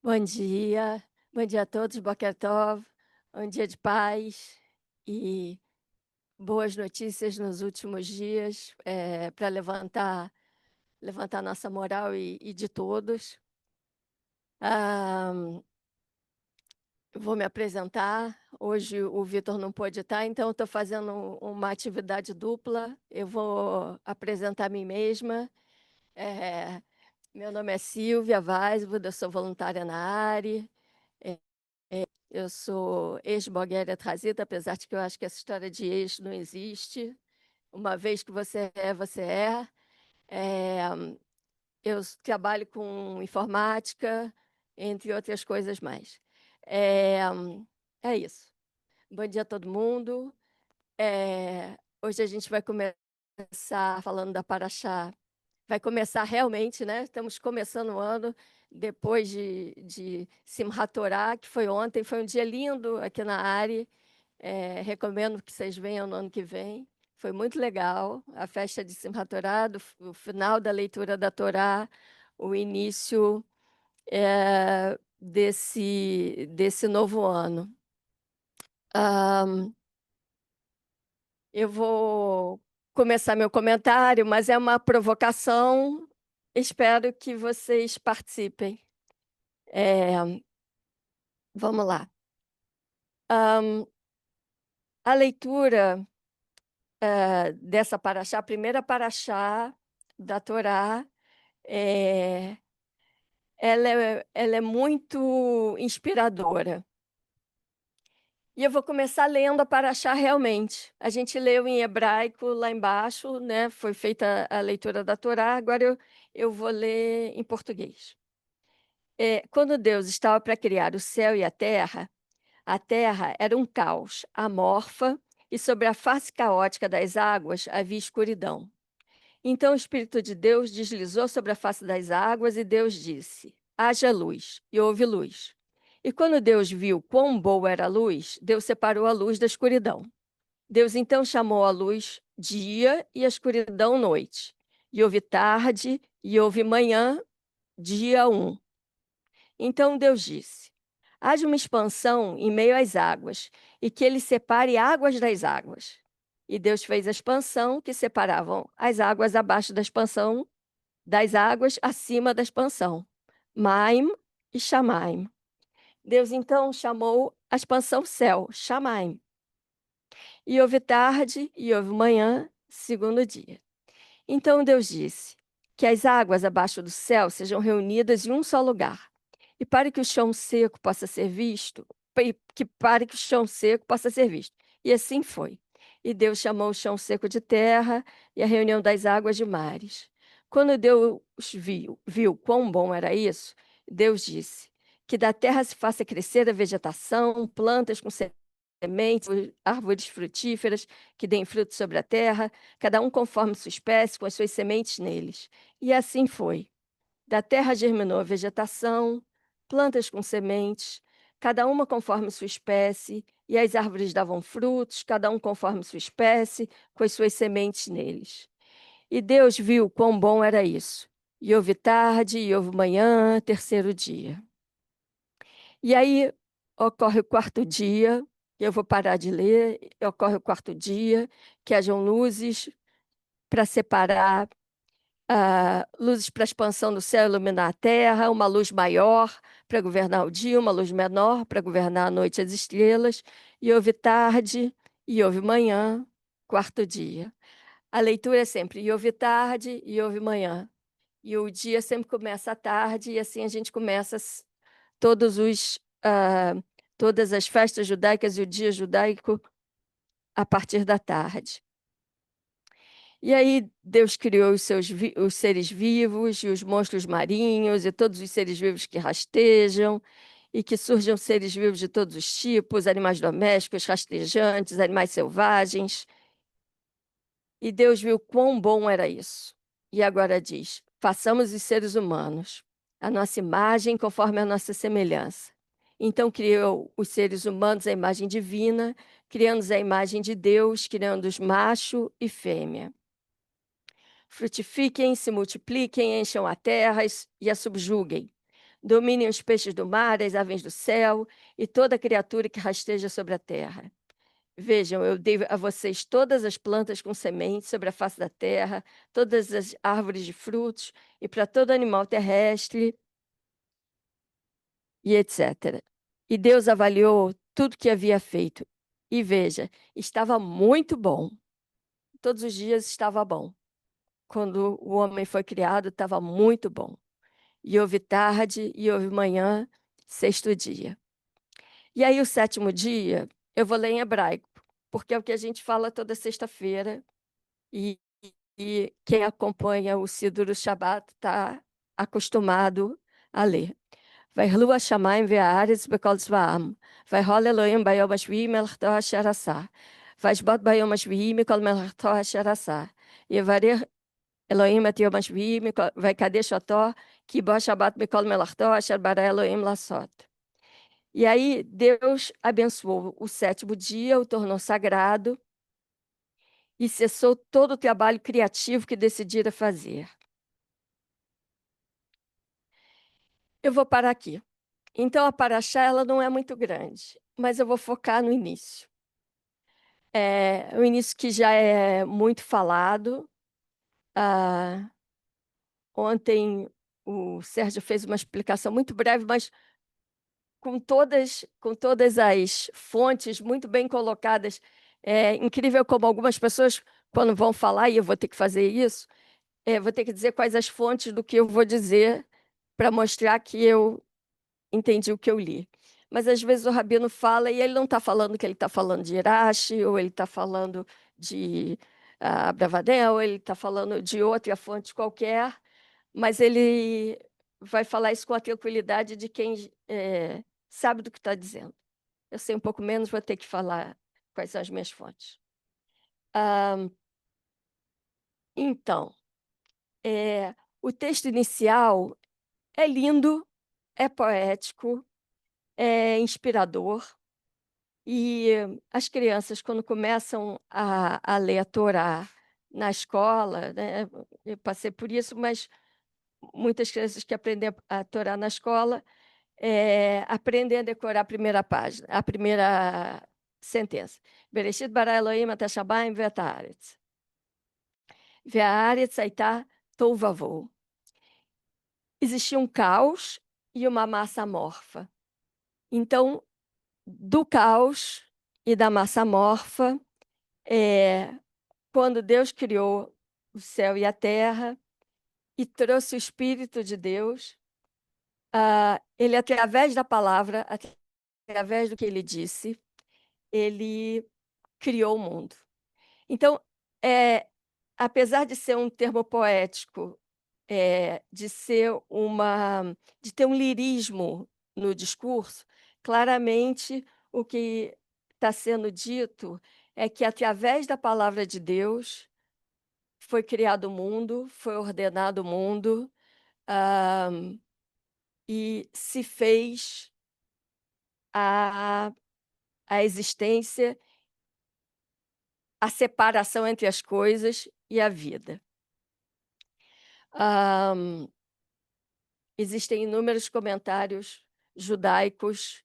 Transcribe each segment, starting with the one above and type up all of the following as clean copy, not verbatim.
Bom dia a todos, Boker Tov, um dia de paz e boas notícias nos últimos dias para levantar nossa moral e de todos. Vou me apresentar. Hoje o Vitor não pôde estar, então estou fazendo uma atividade dupla. Eu vou apresentar a mim mesma. Meu nome é Silvia Weiswood, eu sou voluntária na ARE. Eu sou ex-blogueira trazida, apesar de que eu acho que essa história de ex não existe. Uma vez que você é, você é. Eu trabalho com informática, entre outras coisas mais. É, é isso. Bom dia a todo mundo. Hoje a gente vai começar falando da Paraxá. Vai começar realmente, né? Estamos começando o ano depois de Simchat Torá, que foi ontem. Foi um dia lindo aqui na área. Recomendo que vocês venham no ano que vem. Foi muito legal a festa de Simchat Torá, o final da leitura da Torá, o início desse novo ano. Eu vou começar meu comentário, mas é uma provocação. Espero que vocês participem. Vamos lá. A leitura dessa paraxá, a primeira paraxá da Torá, ela é muito inspiradora. E eu vou começar lendo a paraxá realmente. A gente leu em hebraico lá embaixo, né? Foi feita a leitura da Torá, agora eu vou ler em português. Quando Deus estava para criar o céu e a terra era um caos, amorfa, e sobre a face caótica das águas havia escuridão. Então o Espírito de Deus deslizou sobre a face das águas e Deus disse: haja luz, e houve luz. E quando Deus viu quão boa era a luz, Deus separou a luz da escuridão. Deus então chamou a luz dia e a escuridão noite. E houve tarde e houve manhã, dia 1. Então Deus disse: haja uma expansão em meio às águas, e que ele separe águas das águas. E Deus fez a expansão que separavam as águas abaixo da expansão das águas acima da expansão, Maim e Shamaim. Deus então chamou a expansão céu, Shamaim. E houve tarde e houve manhã, segundo dia. Então Deus disse: que as águas abaixo do céu sejam reunidas em um só lugar. E para que o chão seco possa ser visto, para que o chão seco possa ser visto. E assim foi. E Deus chamou o chão seco de terra e a reunião das águas de mares. Quando Deus viu quão bom era isso, Deus disse: que da terra se faça crescer a vegetação, plantas com sementes, árvores frutíferas que deem frutos sobre a terra, cada um conforme sua espécie, com as suas sementes neles. E assim foi. Da terra germinou a vegetação, plantas com sementes, cada uma conforme sua espécie, e as árvores davam frutos, cada um conforme sua espécie, com as suas sementes neles. E Deus viu quão bom era isso. E houve tarde, e houve manhã, terceiro dia. E aí ocorre o quarto dia, eu vou parar de ler, ocorre o quarto dia, que hajam luzes para separar, luzes para a expansão do céu iluminar a terra, uma luz maior para governar o dia, uma luz menor para governar a noite e as estrelas, e houve tarde, e houve manhã, quarto dia. A leitura é sempre e houve tarde, e houve manhã. E o dia sempre começa à tarde, e assim a gente começa todos os, ah, todas as festas judaicas e o dia judaico a partir da tarde. E aí Deus criou os seres vivos e os monstros marinhos e todos os seres vivos que rastejam e que surjam seres vivos de todos os tipos, animais domésticos, rastejantes, animais selvagens. E Deus viu quão bom era isso. E agora diz: façamos os seres humanos, a nossa imagem conforme a nossa semelhança. Então criou os seres humanos à imagem divina, criando-os à imagem de Deus, criando-os macho e fêmea. Frutifiquem, se multipliquem, encham a terra e a subjuguem. Dominem os peixes do mar, as aves do céu e toda criatura que rasteja sobre a terra. Vejam, eu dei a vocês todas as plantas com sementes sobre a face da terra, todas as árvores de frutos, e para todo animal terrestre, e etc. E Deus avaliou tudo que havia feito. E veja, estava muito bom. Todos os dias estava bom. Quando o homem foi criado, estava muito bom. E houve tarde, e houve manhã, sexto dia. E aí, o sétimo dia, eu vou ler em hebraico, porque é o que a gente fala toda sexta-feira. E, e quem acompanha o Sidur Shabbat está acostumado a ler. ויחלו השמיים והארץ בכל צבאם, ויחל אלוהים ביום השביעי מלאכתו אשר עשה, וישבת ביום השביעי מכל מלאכתו אשר עשה. יברך אלוהים את יום השביעי ויקדש אותו, כי בו שבת מכל מלאכתו אשר ברא אלוהים לעשות. E aí Deus abençoou o sétimo dia, o tornou sagrado, e cessou todo o trabalho criativo que decidira fazer. Eu vou parar aqui. Então, a Paraxá ela não é muito grande, mas eu vou focar no início. O início que já é muito falado. Ah, ontem o Sérgio fez uma explicação muito breve, mas com todas as fontes muito bem colocadas. É incrível como algumas pessoas, quando vão falar, e eu vou ter que fazer isso, vou ter que dizer quais as fontes do que eu vou dizer para mostrar que eu entendi o que eu li. Mas às vezes o rabino fala e ele não está falando que ele está falando de Irache, ou ele está falando de Abravanel, ou ele está falando de outra fonte qualquer, mas ele vai falar isso com a tranquilidade de quem sabe do que está dizendo. Eu sei um pouco menos, vou ter que falar quais são as minhas fontes. Então, o texto inicial é lindo, é poético, é inspirador. E as crianças, quando começam a ler a Torá na escola, né, eu passei por isso, mas muitas crianças que aprendem a Torá na escola aprendem a decorar a primeira página, a primeira sentença. Bereshit bara Elohim et hashamayim ve'et haaretz. Ve'haaretz haitá tohu vavohu. Existia um caos e uma massa amorfa. Então, do caos e da massa amorfa, quando Deus criou o céu e a terra e trouxe o Espírito de Deus, ele, através da palavra, através do que ele disse, ele criou o mundo. Então, apesar de ser um termo poético, de ter um lirismo no discurso, claramente o que está sendo dito é que, através da palavra de Deus, foi criado o mundo, foi ordenado o mundo, e se fez a, a existência, a separação entre as coisas e a vida. Existem inúmeros comentários judaicos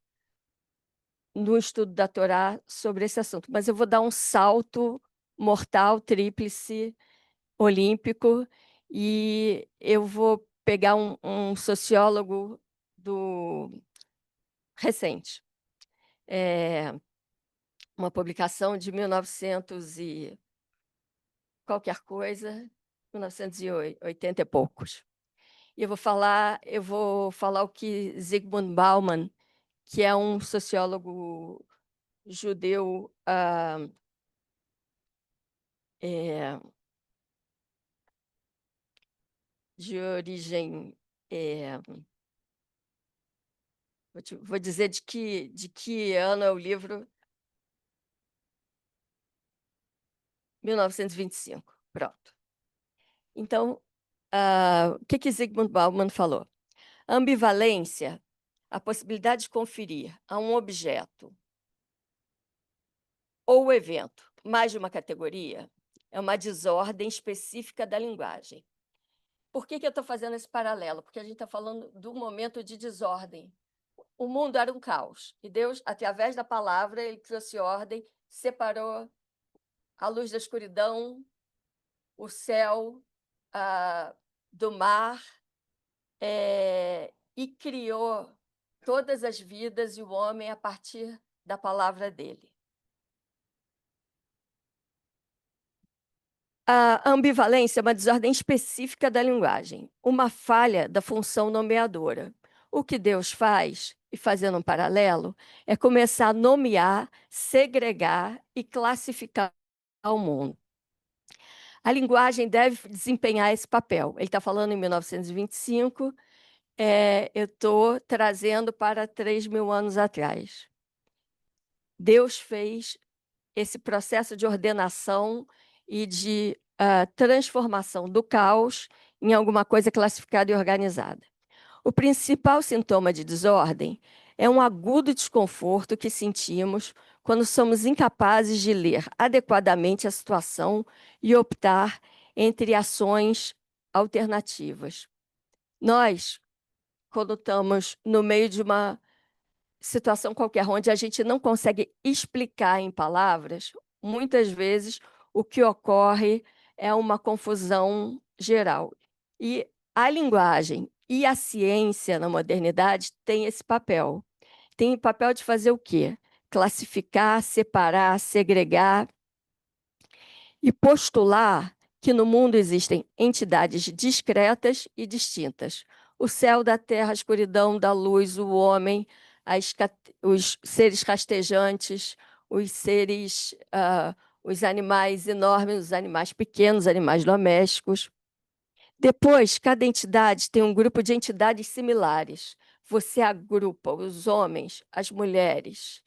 no estudo da Torá sobre esse assunto, mas eu vou dar um salto mortal, tríplice, olímpico, e eu vou pegar um sociólogo recente, uma publicação de 1900 e qualquer coisa, 1980 e poucos. E eu vou falar o que Zygmunt Bauman, que é um sociólogo judeu de origem. Vou dizer de que ano é o livro. 1925. Pronto. Então, o que Zygmunt Bauman falou? A ambivalência, a possibilidade de conferir a um objeto ou evento mais de uma categoria, é uma desordem específica da linguagem. Por que eu estou fazendo esse paralelo? Porque a gente está falando do momento de desordem. O mundo era um caos, e Deus, através da palavra, ele trouxe ordem, separou a luz da escuridão, o céu do mar, e criou todas as vidas e o homem a partir da palavra dele. A ambivalência é uma desordem específica da linguagem, uma falha da função nomeadora. O que Deus faz, e fazendo um paralelo, é começar a nomear, segregar e classificar o mundo. A linguagem deve desempenhar esse papel. Ele está falando em 1925, eu estou trazendo para 3.000 anos atrás. Deus fez esse processo de ordenação e de transformação do caos em alguma coisa classificada e organizada. O principal sintoma de desordem é um agudo desconforto que sentimos quando somos incapazes de ler adequadamente a situação e optar entre ações alternativas. Nós, quando estamos no meio de uma situação qualquer onde a gente não consegue explicar em palavras, muitas vezes o que ocorre é uma confusão geral. E a linguagem e a ciência na modernidade têm esse papel. Tem o papel de fazer o quê? Classificar, separar, segregar e postular que no mundo existem entidades discretas e distintas. O céu da terra, a escuridão da luz, o homem, os seres rastejantes, os animais enormes, os animais pequenos, os animais domésticos. Depois, cada entidade tem um grupo de entidades similares. Você agrupa os homens, as mulheres,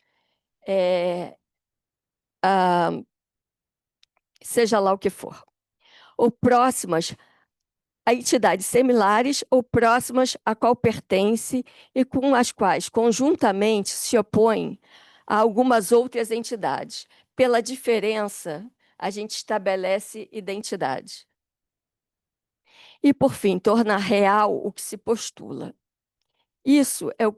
seja lá o que for, ou próximas a entidades similares ou próximas a qual pertence e com as quais, conjuntamente, se opõem a algumas outras entidades. Pela diferença, a gente estabelece identidade. E, por fim, tornar real o que se postula. Isso é o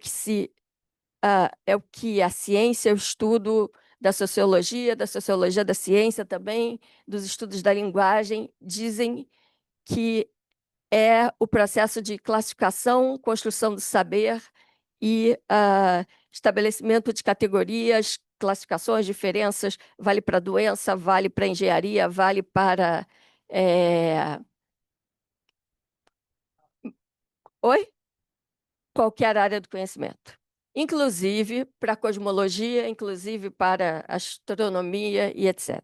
que a ciência, o estudo da sociologia da ciência também, dos estudos da linguagem, dizem que é o processo de classificação, construção do saber e estabelecimento de categorias, classificações, diferenças, vale para doença, vale para engenharia, vale para... Oi? Qualquer área do conhecimento. Inclusive para a cosmologia, inclusive para a astronomia e etc.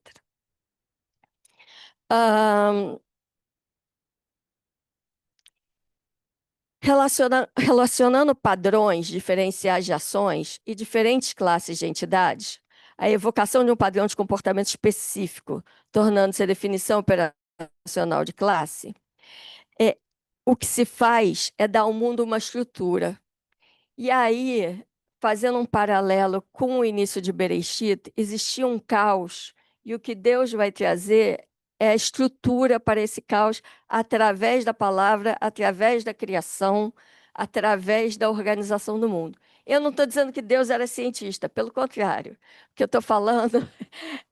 Relacionando padrões diferenciais de ações e diferentes classes de entidades, a evocação de um padrão de comportamento específico, tornando-se a definição operacional de classe, o que se faz é dar ao mundo uma estrutura. E aí fazendo um paralelo com o início de Bereshit, existia um caos, e o que Deus vai trazer é a estrutura para esse caos através da palavra, através da criação, através da organização do mundo. Eu não estou dizendo que Deus era cientista, pelo contrário. O que eu estou falando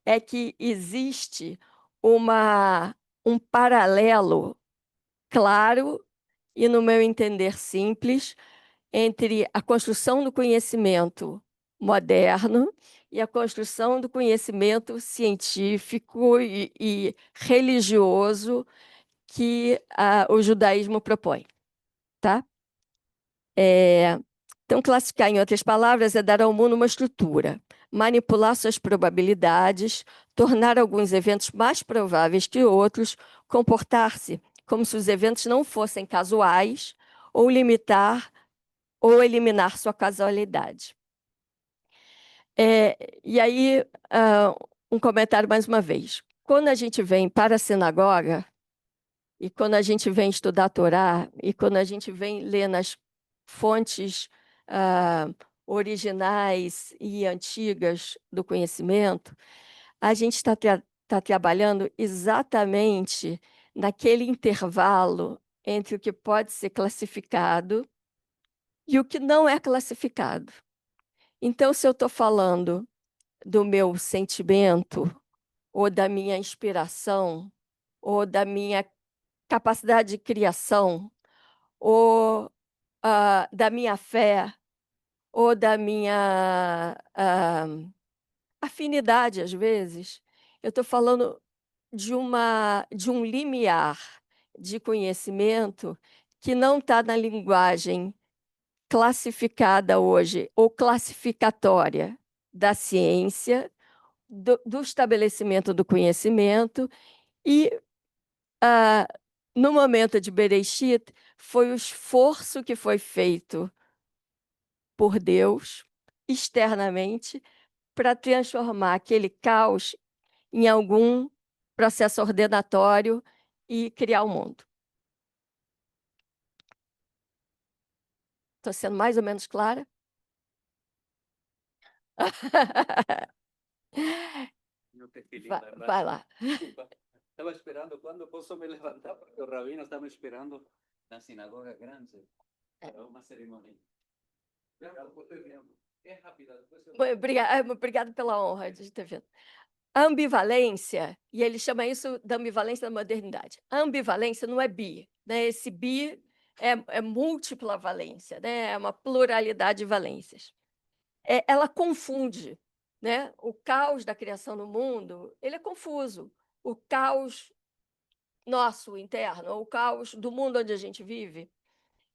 é que existe um paralelo claro e, no meu entender, simples entre a construção do conhecimento moderno e a construção do conhecimento científico e religioso que o judaísmo propõe, tá? Então, classificar, em outras palavras, é dar ao mundo uma estrutura, manipular suas probabilidades, tornar alguns eventos mais prováveis que outros, comportar-se como se os eventos não fossem casuais, ou limitar ou eliminar sua casualidade. E aí, um comentário mais uma vez. Quando a gente vem para a sinagoga, e quando a gente vem estudar a Torá, e quando a gente vem ler nas fontes originais e antigas do conhecimento, a gente está trabalhando exatamente naquele intervalo entre o que pode ser classificado e o que não é classificado. Então, se eu estou falando do meu sentimento, ou da minha inspiração, ou da minha capacidade de criação, ou da minha fé, ou da minha afinidade, às vezes, eu estou falando de um limiar de conhecimento que não está na linguagem classificada hoje, ou classificatória da ciência, do estabelecimento do conhecimento, e no momento de Bereshit, foi o esforço que foi feito por Deus, externamente, para transformar aquele caos em algum processo ordenatório e criar o mundo. Estou sendo mais ou menos clara? Vai lá. Estaba esperando cuándo posso me levantar, porque o rabino está me esperando na sinagoga grande para uma cerimônia. Obrigado por ter vindo. É rápida. Obrigado pela honra de ter vindo. A ambivalência, e ele chama isso da ambivalência da modernidade. A ambivalência não é bi, né? Esse bi é múltipla valência, né? É uma pluralidade de valências. Ela confunde, né? O caos da criação no mundo, ele é confuso. O caos nosso interno, o caos do mundo onde a gente vive,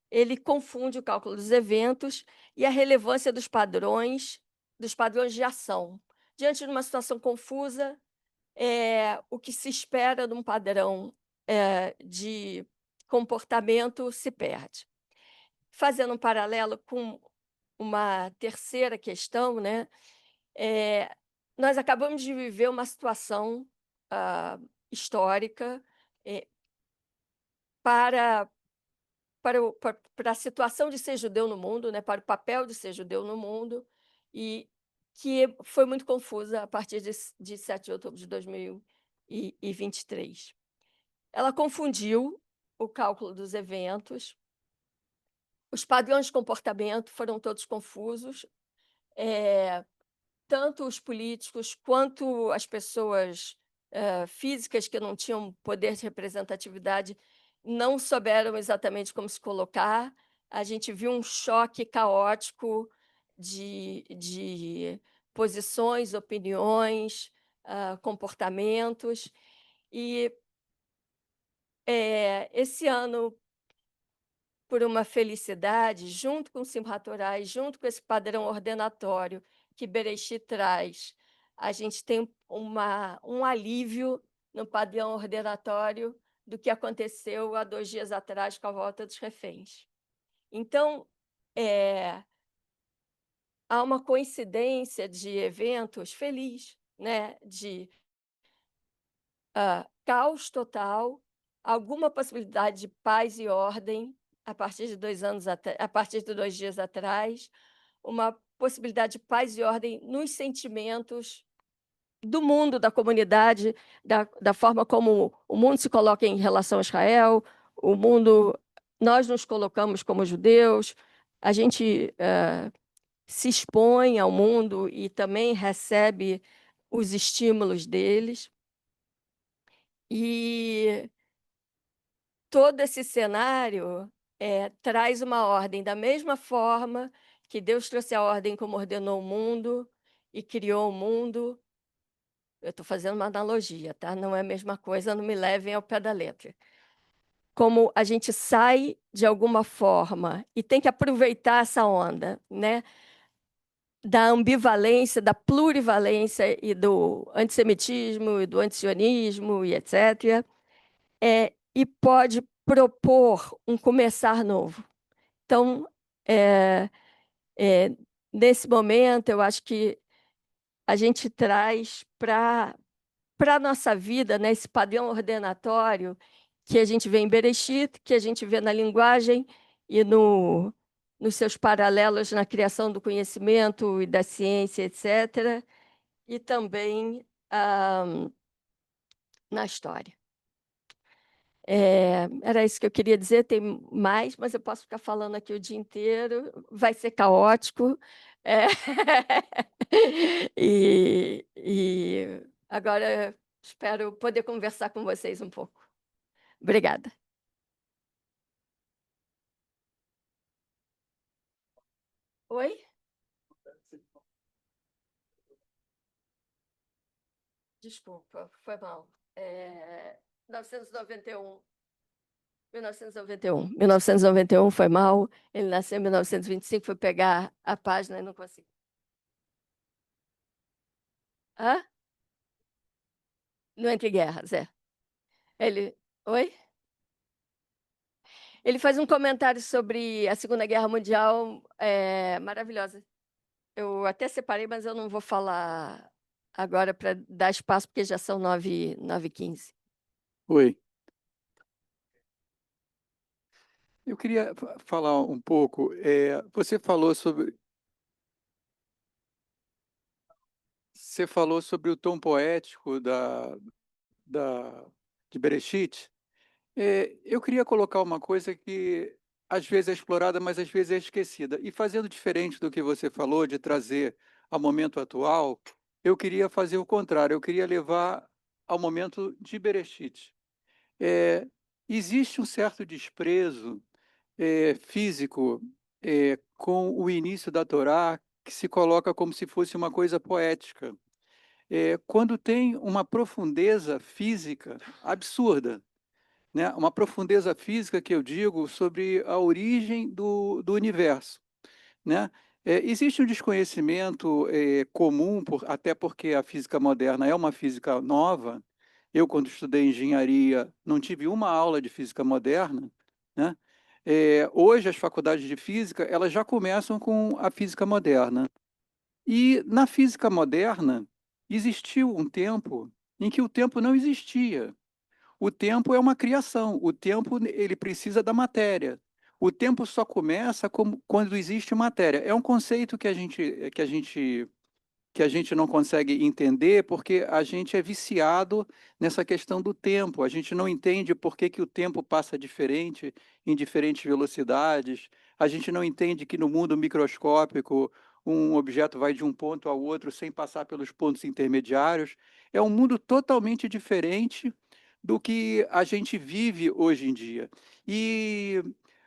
ele confunde o cálculo dos eventos e a relevância dos padrões de ação. Diante de uma situação confusa, o que se espera de um padrão de comportamento se perde. Fazendo um paralelo com uma terceira questão, né? Nós acabamos de viver uma situação histórica para a situação de ser judeu no mundo, né? Para o papel de ser judeu no mundo, e que foi muito confusa a partir de 7 de outubro de 2023. Ela confundiu o cálculo dos eventos, os padrões de comportamento foram todos confusos, tanto os políticos quanto as pessoas físicas que não tinham poder de representatividade não souberam exatamente como se colocar. A gente viu um choque caótico de posições, opiniões, comportamentos. E esse ano, por uma felicidade, junto com o Simchat Torah, junto com esse padrão ordenatório que Bereshit traz, a gente tem um alívio no padrão ordenatório do que aconteceu há 2 dias atrás com a volta dos reféns. Então, há uma coincidência de eventos feliz, né? De caos total, alguma possibilidade de paz e ordem a partir de 2 dias atrás, uma possibilidade de paz e ordem nos sentimentos do mundo, da comunidade, da forma como o mundo se coloca em relação a Israel, o mundo, nós nos colocamos como judeus, a gente se expõe ao mundo e também recebe os estímulos deles. E todo esse cenário traz uma ordem, da mesma forma que Deus trouxe a ordem como ordenou o mundo e criou o mundo. Eu estou fazendo uma analogia, tá? Não é a mesma coisa, não me levem ao pé da letra. Como a gente sai de alguma forma e tem que aproveitar essa onda, né? Da ambivalência, da plurivalência e do antissemitismo e do antisionismo e etc. E pode propor um começar novo. Então, nesse momento, eu acho que a gente traz para a nossa vida, né, esse padrão ordenatório que a gente vê em Bereshit, que a gente vê na linguagem e nos seus paralelos na criação do conhecimento e da ciência, etc., e também na história. Era isso que eu queria dizer, tem mais, mas eu posso ficar falando aqui o dia inteiro, vai ser caótico. É. E agora espero poder conversar com vocês um pouco. Obrigada. Oi? Desculpa, foi mal. 1991. 1991. 1991 foi mal. Ele nasceu em 1925, foi pegar a página e não conseguiu. Hã? No Entre Guerras, é. Ele. Oi? Ele faz um comentário sobre a Segunda Guerra Mundial maravilhosa. Eu até separei, mas eu não vou falar agora para dar espaço, porque já são 9h15. Oi. Eu queria falar um pouco. Você falou sobre o tom poético de Bereshit. Eu queria colocar uma coisa que às vezes é explorada, mas às vezes é esquecida. E fazendo diferente do que você falou, de trazer ao momento atual, eu queria fazer o contrário. Eu queria levar ao momento de Bereshit. Existe um certo desprezo físico com o início da Torá, que se coloca como se fosse uma coisa poética, quando tem uma profundeza física absurda, né? Uma profundeza física que eu digo sobre a origem do universo, né? Existe um desconhecimento comum, até porque a física moderna é uma física nova. Eu, quando estudei engenharia, não tive uma aula de física moderna, né? Hoje, as faculdades de física elas já começam com a física moderna. E na física moderna, existiu um tempo em que o tempo não existia. O tempo é uma criação, o tempo ele precisa da matéria. O tempo só começa quando existe matéria. É um conceito que a gente não consegue entender porque a gente é viciado nessa questão do tempo. A gente não entende por que o tempo passa diferente em diferentes velocidades. A gente não entende que no mundo microscópico um objeto vai de um ponto ao outro sem passar pelos pontos intermediários. É um mundo totalmente diferente do que a gente vive hoje em dia. E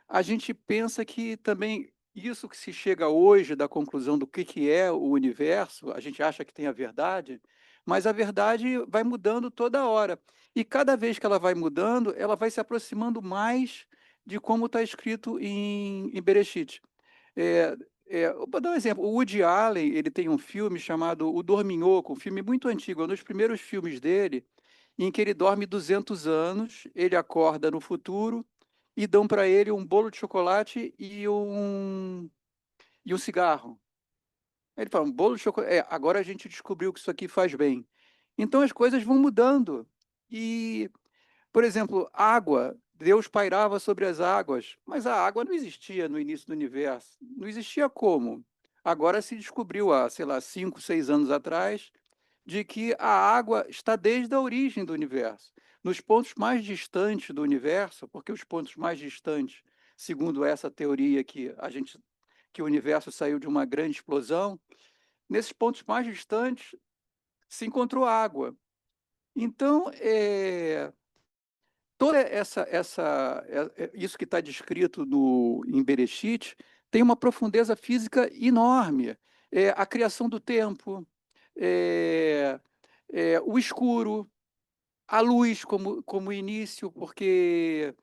a gente pensa que também isso que se chega hoje da conclusão do que é o universo, a gente acha que tem a verdade, mas a verdade vai mudando toda hora. E cada vez que ela vai mudando, ela vai se aproximando mais de como está escrito em Bereshit. Eu vou dar um exemplo. O Woody Allen, ele tem um filme chamado O Dorminhoco, um filme muito antigo, é um dos primeiros filmes dele, em que ele dorme 200 anos, ele acorda no futuro e dão para ele um bolo de chocolate e um cigarro. Ele fala, um bolo de chocolate. Agora a gente descobriu que isso aqui faz bem. Então as coisas vão mudando. E, por exemplo, água. Deus pairava sobre as águas, mas a água não existia no início do universo. Não existia como? Agora se descobriu há, sei lá, 5, 6 anos atrás, de que a água está desde a origem do universo. Nos pontos mais distantes do universo, porque os pontos mais distantes, segundo essa teoria que o universo saiu de uma grande explosão, nesses pontos mais distantes se encontrou água. Então, toda isso que está descrito em Bereshit tem uma profundeza física enorme. A criação do tempo, é, o escuro, a luz como início, porque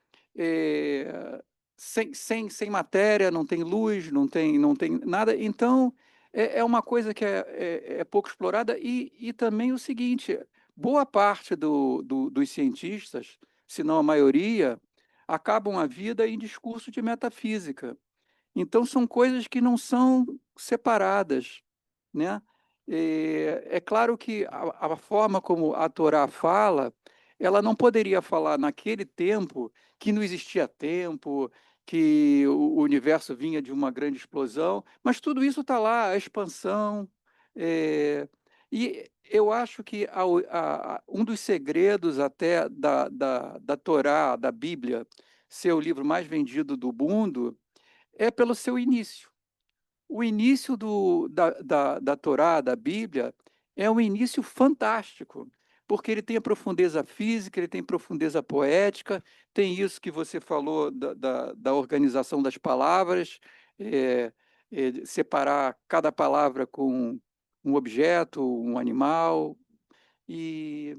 sem matéria não tem luz, não tem nada. Então, é uma coisa que é pouco explorada. E também o seguinte: boa parte dos cientistas, se não a maioria, acabam a vida em discurso de metafísica. Então, são coisas que não são separadas, né? É claro que a forma como a Torá fala, ela não poderia falar naquele tempo que não existia tempo, que o universo vinha de uma grande explosão, mas tudo isso está lá, a expansão. E eu acho que um dos segredos até da Torá, da Bíblia, ser o livro mais vendido do mundo, é pelo seu início. O início da Torá, da Bíblia, é um início fantástico, porque ele tem a profundeza física, ele tem profundeza poética, tem isso que você falou da organização das palavras, separar cada palavra com um objeto, um animal, e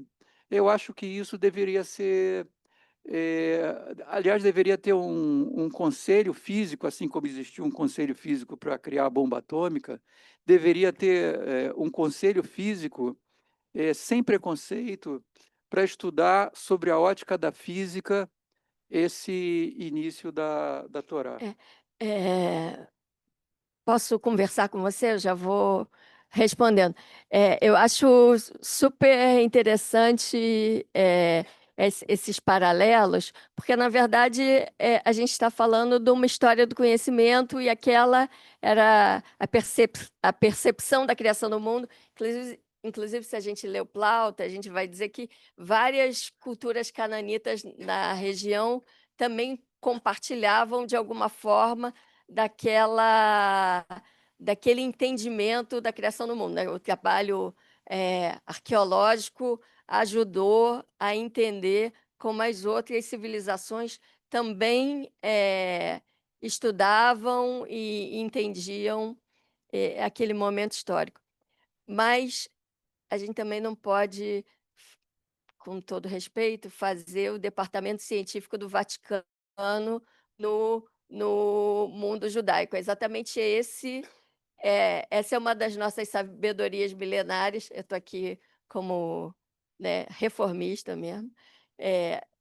eu acho que isso deveria ser aliás, deveria ter um conselho físico, assim como existiu um conselho físico para criar a bomba atômica, deveria ter um conselho físico sem preconceito para estudar sobre a ótica da física esse início da Torá. É, é, posso conversar com você? Eu já vou respondendo. Eu acho super interessante esses paralelos, porque, na verdade, a gente está falando de uma história do conhecimento e aquela era a percepção da criação do mundo. Inclusive, se a gente lê o Plauto, a gente vai dizer que várias culturas cananitas na região também compartilhavam, de alguma forma, daquela daquele entendimento da criação do mundo, né? O trabalho arqueológico ajudou a entender como as outras civilizações também estudavam e entendiam aquele momento histórico. Mas a gente também não pode, com todo respeito, fazer o departamento científico do Vaticano no mundo judaico. É exatamente essa é uma das nossas sabedorias milenares. Eu estou aqui como, né, reformista mesmo,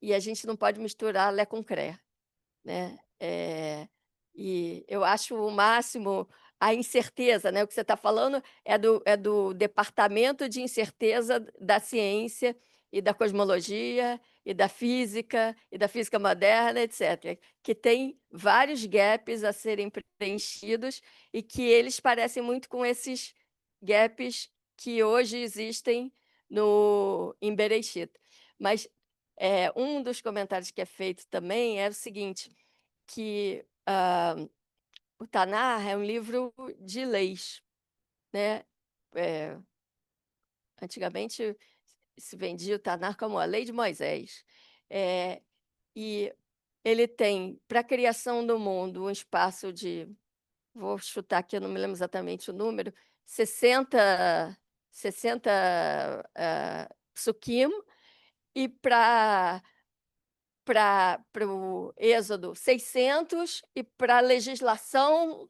e a gente não pode misturar Lé com Cré, né? E eu acho o máximo a incerteza, né? O que você está falando é do departamento de incerteza da ciência e da cosmologia e da física moderna, etc., que tem vários gaps a serem preenchidos e que eles parecem muito com esses gaps que hoje existem em Bereshit. Mas um dos comentários que é feito também é o seguinte, que o Tanar é um livro de leis, né? É, antigamente se vendia o Tanar como a Lei de Moisés. E ele tem, para a criação do mundo, um espaço de, vou chutar aqui, eu não me lembro exatamente o número, 60 psukim, e para o Êxodo 600 e para a legislação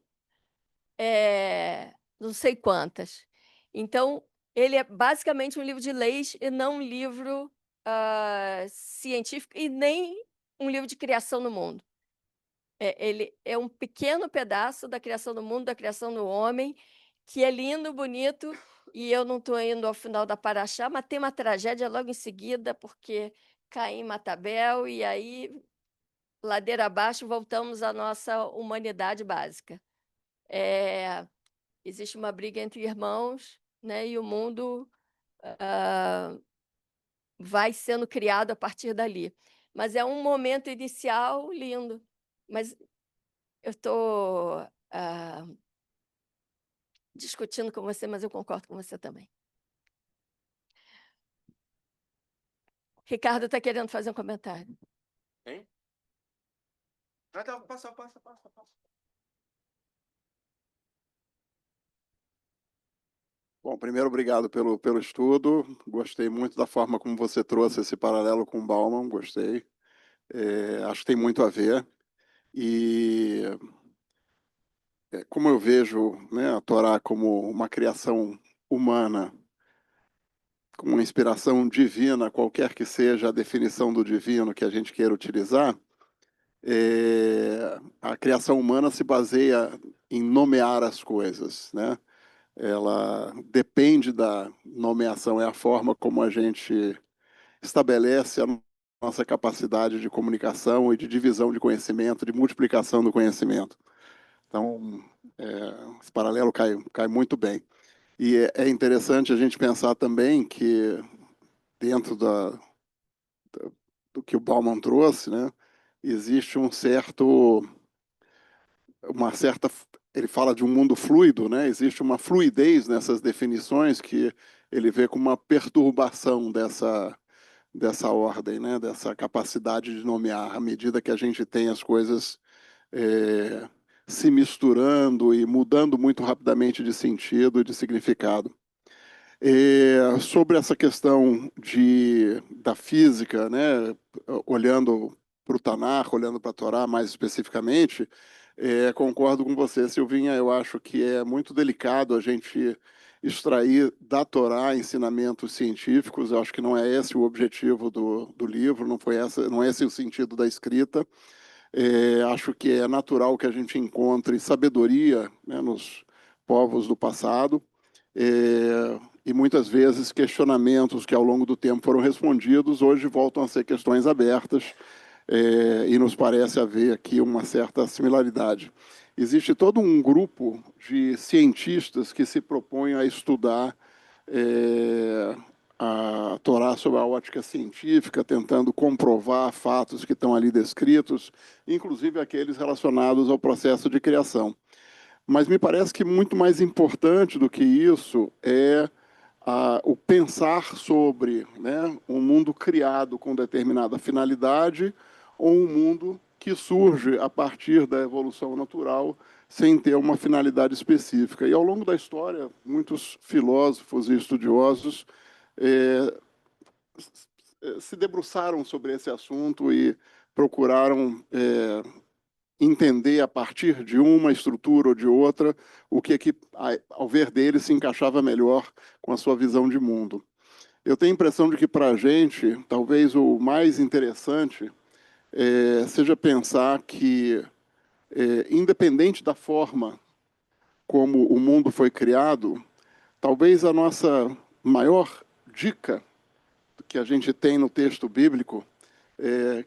não sei quantas. Então, ele é basicamente um livro de leis e não um livro científico e nem um livro de criação do mundo. Ele é um pequeno pedaço da criação do mundo, da criação do homem, que é lindo, bonito, e eu não estou indo ao final da Paraxá, mas tem uma tragédia logo em seguida, porque Caim mata Abel, e aí, ladeira abaixo, voltamos à nossa humanidade básica. existe uma briga entre irmãos, né? E o mundo vai sendo criado a partir dali. Mas é um momento inicial lindo. Mas eu estou discutindo com você, mas eu concordo com você também. Ricardo está querendo fazer um comentário. Hein? Ah, tá, passa. Bom, primeiro, obrigado pelo estudo. Gostei muito da forma como você trouxe esse paralelo com Bauman. Gostei. Acho que tem muito a ver. E como eu vejo, né, a Torá como uma criação humana, com uma inspiração divina, qualquer que seja a definição do divino que a gente queira utilizar, a criação humana se baseia em nomear as coisas, né? Ela depende da nomeação, é a forma como a gente estabelece a nossa capacidade de comunicação e de divisão de conhecimento, de multiplicação do conhecimento. Então, esse paralelo cai muito bem. E é interessante a gente pensar também que, dentro do que o Bauman trouxe, né, existe uma certa, ele fala de um mundo fluido, né? Existe uma fluidez nessas definições que ele vê como uma perturbação dessa ordem, né? Dessa capacidade de nomear, à medida que a gente tem as coisas se misturando e mudando muito rapidamente de sentido e de significado. Sobre essa questão da física, né? Olhando para o Tanar, olhando para a Torá mais especificamente, concordo com você, Silvinha. Eu acho que é muito delicado a gente extrair da Torá ensinamentos científicos. Eu acho que não é esse o objetivo do livro, não é esse o sentido da escrita. Acho que é natural que a gente encontre sabedoria, né, nos povos do passado, e muitas vezes questionamentos que ao longo do tempo foram respondidos hoje voltam a ser questões abertas, e nos parece haver aqui uma certa similaridade. Existe todo um grupo de cientistas que se propõem a estudar a Torá sob a ótica científica, tentando comprovar fatos que estão ali descritos, inclusive aqueles relacionados ao processo de criação. Mas me parece que muito mais importante do que isso é o pensar sobre, né, um mundo criado com determinada finalidade ou um mundo que surge a partir da evolução natural sem ter uma finalidade específica. E ao longo da história, muitos filósofos e estudiosos se debruçaram sobre esse assunto e procuraram entender a partir de uma estrutura ou de outra o que, ao ver dele, se encaixava melhor com a sua visão de mundo. Eu tenho a impressão de que, para a gente, talvez o mais interessante seja pensar que, independente da forma como o mundo foi criado, talvez a nossa maior dica que a gente tem no texto bíblico,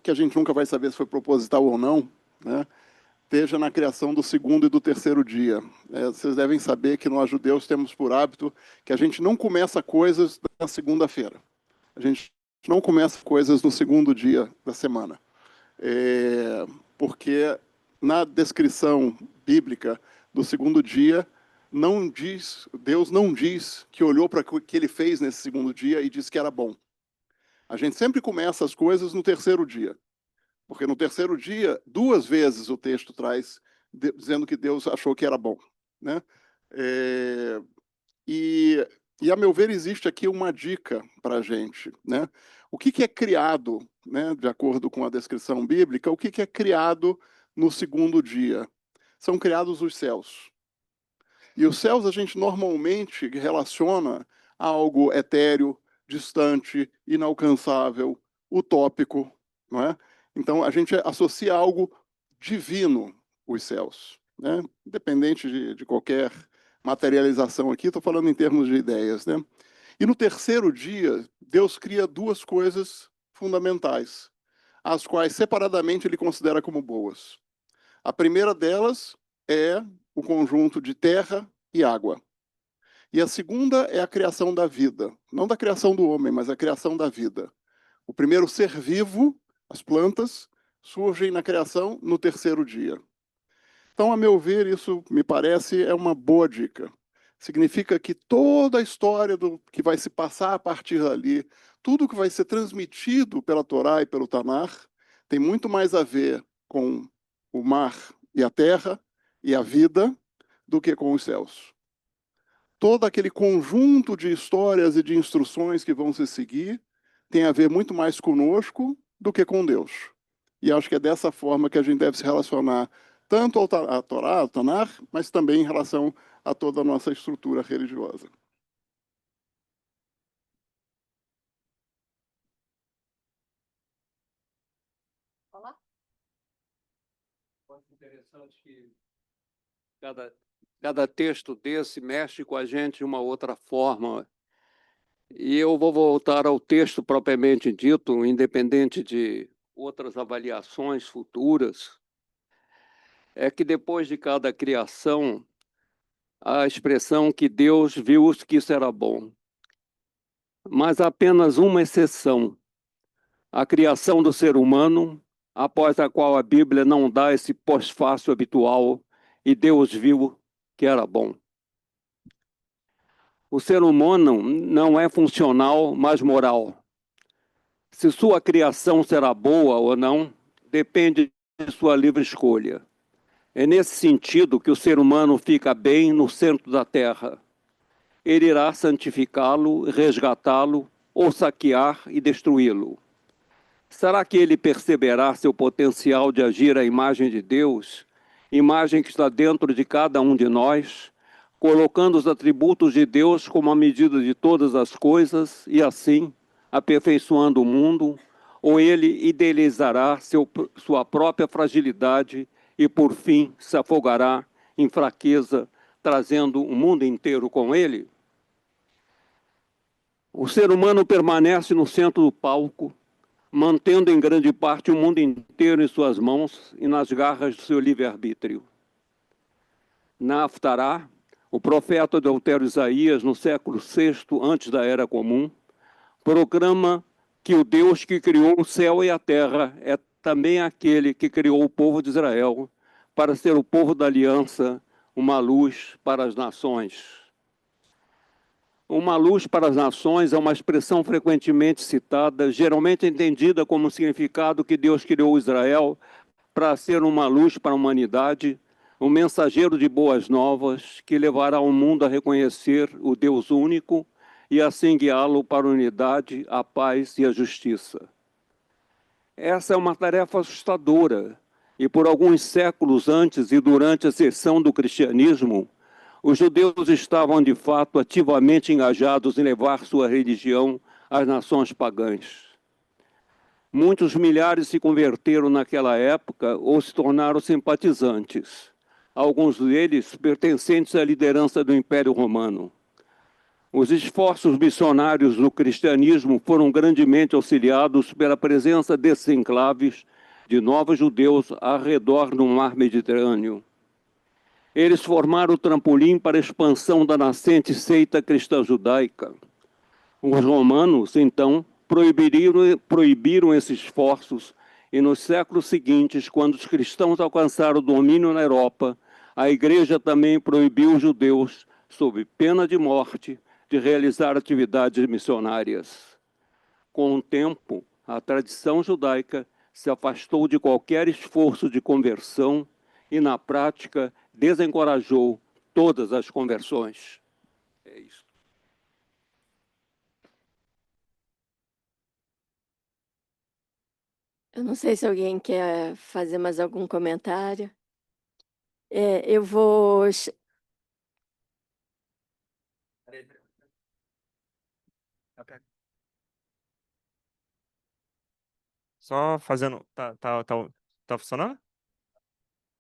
que a gente nunca vai saber se foi proposital ou não, né, esteja na criação do segundo e do terceiro dia. Vocês devem saber que nós judeus temos por hábito que a gente não começa coisas na segunda-feira. A gente não começa coisas no segundo dia da semana. Porque na descrição bíblica do segundo dia, Deus não diz que olhou para o que ele fez nesse segundo dia e disse que era bom. A gente sempre começa as coisas no terceiro dia. Porque no terceiro dia, 2 vezes o texto traz dizendo que Deus achou que era bom, né? E a meu ver, existe aqui uma dica para a gente, né? O que é criado, né, de acordo com a descrição bíblica, o que é criado no segundo dia? São criados os céus. E os céus a gente normalmente relaciona a algo etéreo, distante, inalcançável, utópico, não é? Então a gente associa algo divino os céus, né? Independente de qualquer materialização aqui, estou falando em termos de ideias, né? E no terceiro dia, Deus cria 2 coisas fundamentais, as quais separadamente ele considera como boas. A primeira delas é o conjunto de terra e água. E a segunda é a criação da vida. Não da criação do homem, mas a criação da vida. O primeiro ser vivo, as plantas, surgem na criação no terceiro dia. Então, a meu ver, isso me parece é uma boa dica. Significa que toda a história do que vai se passar a partir dali, tudo que vai ser transmitido pela Torá e pelo Tanar, tem muito mais a ver com o mar e a terra e a vida do que com os céus. Todo aquele conjunto de histórias e de instruções que vão se seguir tem a ver muito mais conosco do que com Deus. E acho que é dessa forma que a gente deve se relacionar tanto à Torá, ao Tanar, mas também em relação a toda a nossa estrutura religiosa. Olá. Interessante que cada texto desse mexe com a gente de uma outra forma. E eu vou voltar ao texto propriamente dito, independente de outras avaliações futuras, é que depois de cada criação, a expressão que Deus viu que isso era bom. Mas há apenas uma exceção, a criação do ser humano, após a qual a Bíblia não dá esse pós-fácil habitual, e Deus viu que era bom. O ser humano não é funcional, mas moral. Se sua criação será boa ou não, depende de sua livre escolha. É nesse sentido que o ser humano fica bem no centro da terra. Ele irá santificá-lo, resgatá-lo, ou saquear e destruí-lo. Será que ele perceberá seu potencial de agir à imagem de Deus, imagem que está dentro de cada um de nós, colocando os atributos de Deus como a medida de todas as coisas e, assim, aperfeiçoando o mundo, ou ele idealizará sua própria fragilidade e, por fim, se afogará em fraqueza, trazendo o mundo inteiro com ele? O ser humano permanece no centro do palco, mantendo em grande parte o mundo inteiro em suas mãos e nas garras do seu livre-arbítrio. Na Haftará, o profeta Deutero Isaías, no século VI antes da Era Comum, proclama que o Deus que criou o céu e a terra é também aquele que criou o povo de Israel, para ser o povo da aliança, uma luz para as nações. Uma luz para as nações é uma expressão frequentemente citada, geralmente entendida como significado que Deus criou Israel para ser uma luz para a humanidade, um mensageiro de boas novas que levará o mundo a reconhecer o Deus único e assim guiá-lo para a unidade, a paz e a justiça. Essa é uma tarefa assustadora, e por alguns séculos antes e durante a ascensão do cristianismo, os judeus estavam, de fato, ativamente engajados em levar sua religião às nações pagãs. Muitos milhares se converteram naquela época ou se tornaram simpatizantes, alguns deles pertencentes à liderança do Império Romano. Os esforços missionários do cristianismo foram grandemente auxiliados pela presença desses enclaves de novos judeus ao redor do mar Mediterrâneo. Eles formaram o trampolim para a expansão da nascente seita cristã judaica. Os romanos, então, proibiram esses esforços e nos séculos seguintes, quando os cristãos alcançaram o domínio na Europa, a Igreja também proibiu os judeus, sob pena de morte, de realizar atividades missionárias. Com o tempo, a tradição judaica se afastou de qualquer esforço de conversão e, na prática, desencorajou todas as conversões. É isso. Eu não sei se alguém quer fazer mais algum comentário. Eu vou. Só fazendo. Tá funcionando?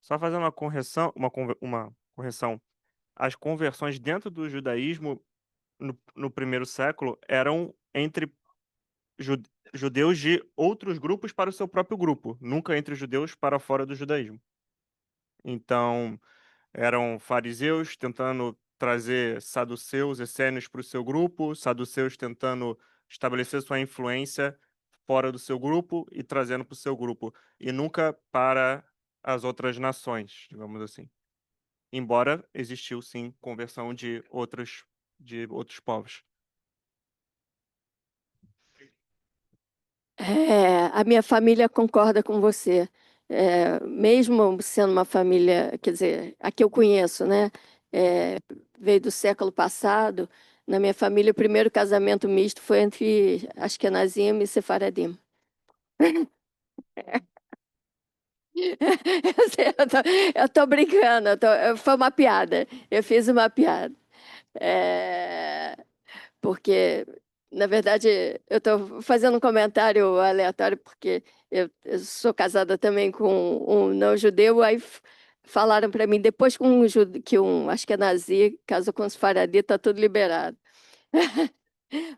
Só fazendo uma correção, uma correção. As conversões dentro do judaísmo no primeiro século eram entre judeus de outros grupos para o seu próprio grupo, nunca entre judeus para fora do judaísmo. Então, eram fariseus tentando trazer saduceus, essênios para o seu grupo, saduceus tentando estabelecer sua influência fora do seu grupo e trazendo para o seu grupo, e nunca para as outras nações, digamos assim. Embora existiu, sim, conversão de outros povos. A minha família concorda com você. Mesmo sendo uma família, quer dizer, a que eu conheço, né? Veio do século passado. Na minha família, o primeiro casamento misto foi entre Ashkenazim e Sefaradim. Eu tô brincando, foi uma piada. Eu fiz uma piada. Porque, na verdade, eu estou fazendo um comentário aleatório, porque eu sou casada também com um não-judeu, aí falaram para mim, depois que acho que é nazi, casou com os faradi, está tudo liberado.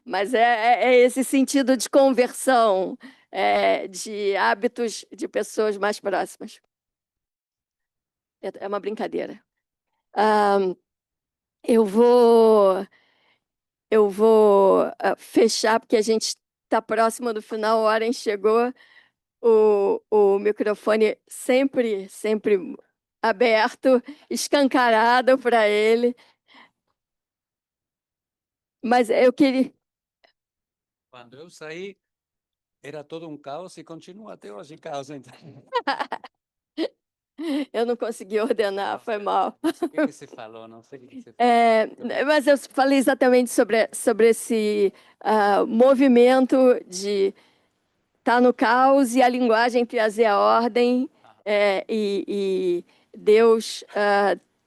Mas é esse sentido de conversão, de hábitos de pessoas mais próximas. É uma brincadeira. Ah, eu vou fechar, porque a gente está próximo do final, a hora chegou, o microfone sempre aberto, escancarado para ele. Mas eu queria... Quando eu saí, era todo um caos e continua até hoje caos. Então. Eu não consegui ordenar, foi mal. Não sei o que você falou, não sei o que você falou. Mas eu falei exatamente sobre esse movimento de estar no caos e a linguagem trazer a ordem, e Deus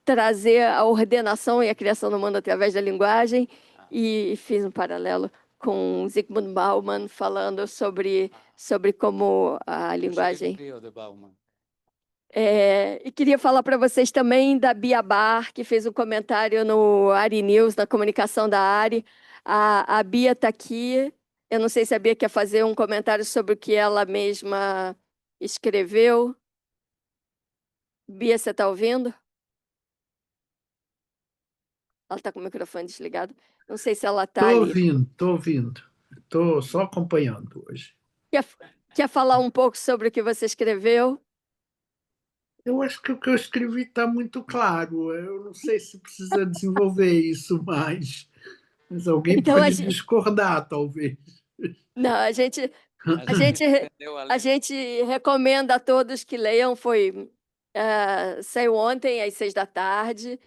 trazer a ordenação e a criação do mundo através da linguagem. E fiz um paralelo com Zygmunt Bauman falando sobre como a linguagem... E queria falar para vocês também da Bia Bar, que fez um comentário no Ari News, na comunicação da Ari. A Bia está aqui. Eu não sei se a Bia quer fazer um comentário sobre o que ela mesma escreveu. Bia, você está ouvindo? Ela está com o microfone desligado. Não sei se ela está ali. Estou ouvindo. Estou só acompanhando hoje. Quer falar um pouco sobre o que você escreveu? Eu acho que o que eu escrevi está muito claro. Eu não sei se precisa desenvolver isso mais. Mas alguém Então, pode discordar, talvez. Não, a gente recomenda a todos que leiam. Saiu ontem às 6 da tarde,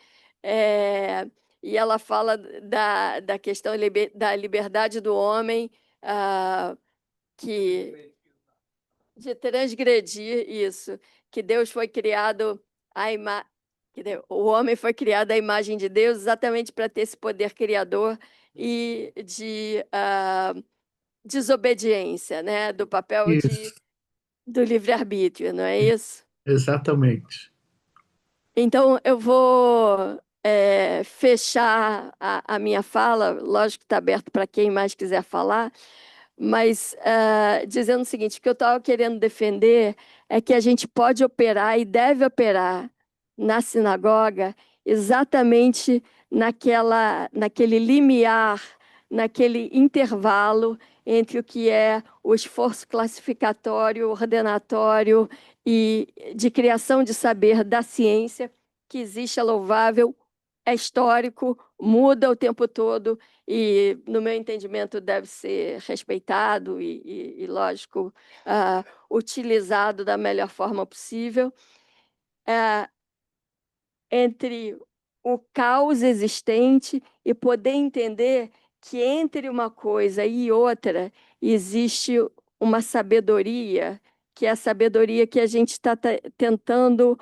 e ela fala da questão da liberdade do homem, de transgredir isso, que Deus foi criado o homem foi criado à imagem de Deus exatamente para ter esse poder criador e de desobediência, né? Do papel do livre-arbítrio, não é isso? Exatamente. Então, eu vou fechar a minha fala, lógico que está aberto para quem mais quiser falar, mas dizendo o seguinte, o que eu estava querendo defender é que a gente pode operar e deve operar na sinagoga exatamente naquele limiar, naquele intervalo entre o que é o esforço classificatório, ordenatório e de criação de saber da ciência, que existe, é louvável, é histórico, muda o tempo todo e, no meu entendimento, deve ser respeitado e lógico, utilizado da melhor forma possível. Entre o caos existente e poder entender que entre uma coisa e outra existe uma sabedoria, que é a sabedoria que a gente está tentando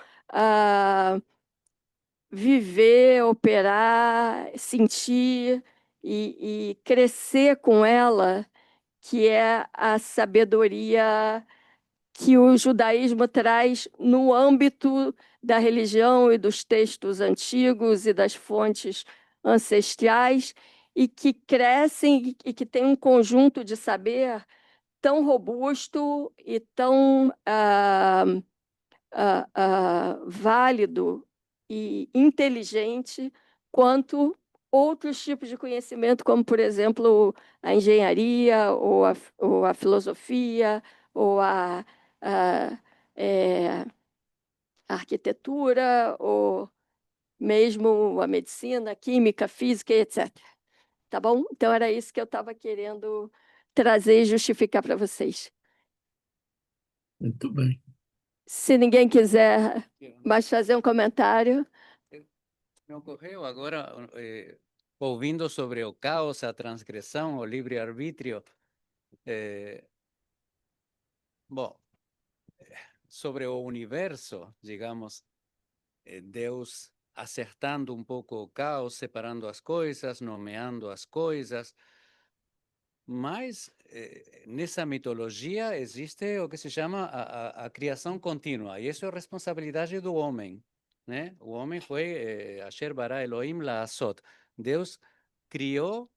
viver, operar, sentir e crescer com ela, que é a sabedoria que o judaísmo traz no âmbito da religião e dos textos antigos e das fontes ancestrais, e que crescem e que tem um conjunto de saber tão robusto e tão válido e inteligente quanto outros tipos de conhecimento, como, por exemplo, a engenharia, ou a filosofia, ou é, a arquitetura, ou mesmo a medicina, a química, a física, etc. Tá bom? Então, era isso que eu estava querendo trazer e justificar para vocês. Muito bem. Se ninguém quiser mais fazer um comentário. Me ocorreu agora, ouvindo sobre o caos, a transgressão, o livre-arbítrio. Bom, sobre o universo, digamos, Deus acertando um pouco o caos, separando as coisas, nomeando as coisas. Mas nessa mitologia existe o que se chama a criação contínua, e isso é responsabilidade do homem, né? O homem foi Asher bara Elohim la'asot. Deus criou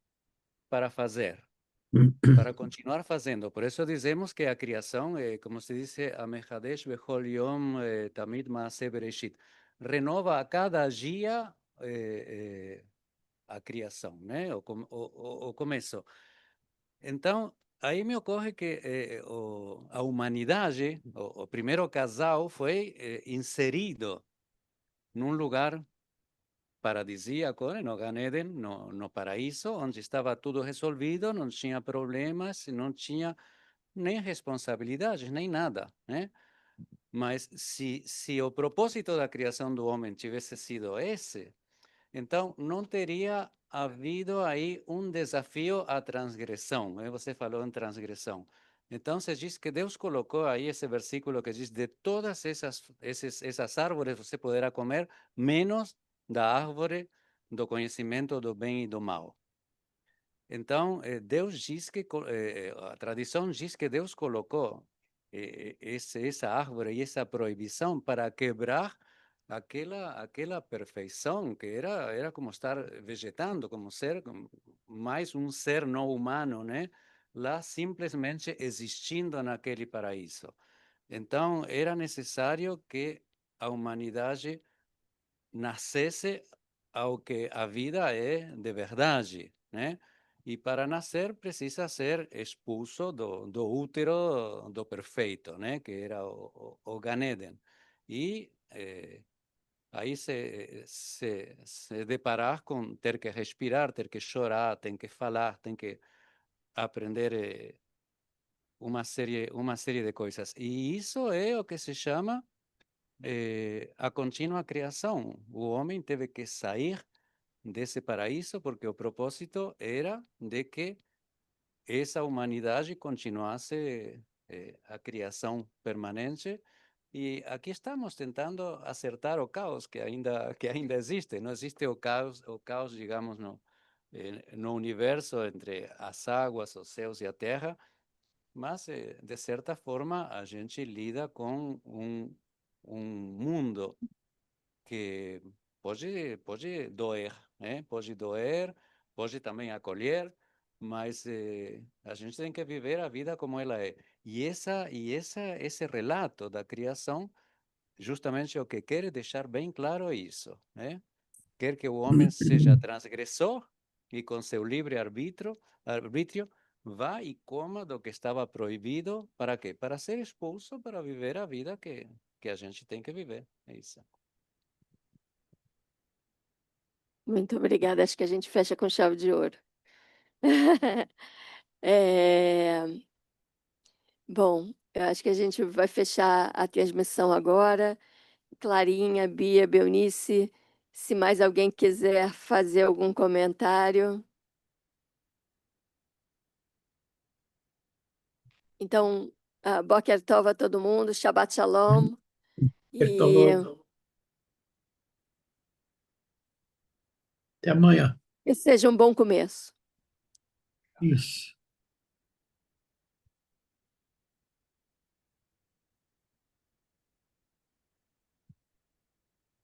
para fazer, para continuar fazendo. Por isso dizemos que a criação, como se diz, Amechadesh bechol yom tamid ma'aseh bereshit, renova a cada dia a criação, né? O começo. Então, aí me ocorre que a humanidade, o primeiro casal, foi inserido num lugar paradisíaco, no Gan Eden, no paraíso, onde estava tudo resolvido, não tinha problemas, não tinha nem responsabilidades, nem nada, né? Mas se o propósito da criação do homem tivesse sido esse, então não teria havido aí um desafio à transgressão. Você falou em transgressão. Então, se diz que Deus colocou aí esse versículo que diz: de todas essas árvores você poderá comer, menos da árvore do conhecimento do bem e do mal. Então, Deus diz que, a tradição diz que Deus colocou essa árvore e essa proibição para quebrar aquela perfeição que era como estar vegetando, como ser mais um ser não humano, né? Lá simplesmente existindo naquele paraíso. Então, era necessário que a humanidade nascesse ao que a vida é de verdade, né? E para nascer precisa ser expulso do útero do perfeito, né? Que era o Gan Eden. E aí se deparar com ter que respirar, ter que chorar, tem que falar, tem que aprender uma série de coisas. E isso é o que se chama a contínua criação. O homem teve que sair desse paraíso porque o propósito era de que essa humanidade continuasse a criação permanente. E aqui estamos tentando acertar o caos que ainda existe. Não existe o caos, digamos, no universo entre as águas, os céus e a terra, mas, de certa forma, a gente lida com um mundo que pode doer, né? Pode doer, pode também acolher, mas a gente tem que viver a vida como ela é. E esse relato da criação, justamente o que quer deixar bem claro é isso, né? Quer que o homem seja transgressor e com seu livre arbítrio vá e coma do que estava proibido, para quê? Para ser expulso, para viver a vida que a gente tem que viver. É isso. Muito obrigada. Acho que a gente fecha com chave de ouro. É, Bom, eu acho que a gente vai fechar a transmissão agora. Clarinha, Bia, Beunice, se mais alguém quiser fazer algum comentário. Então, Boker Tov a todo mundo, Shabbat Shalom, e Então, até amanhã. que seja um bom começo. Isso.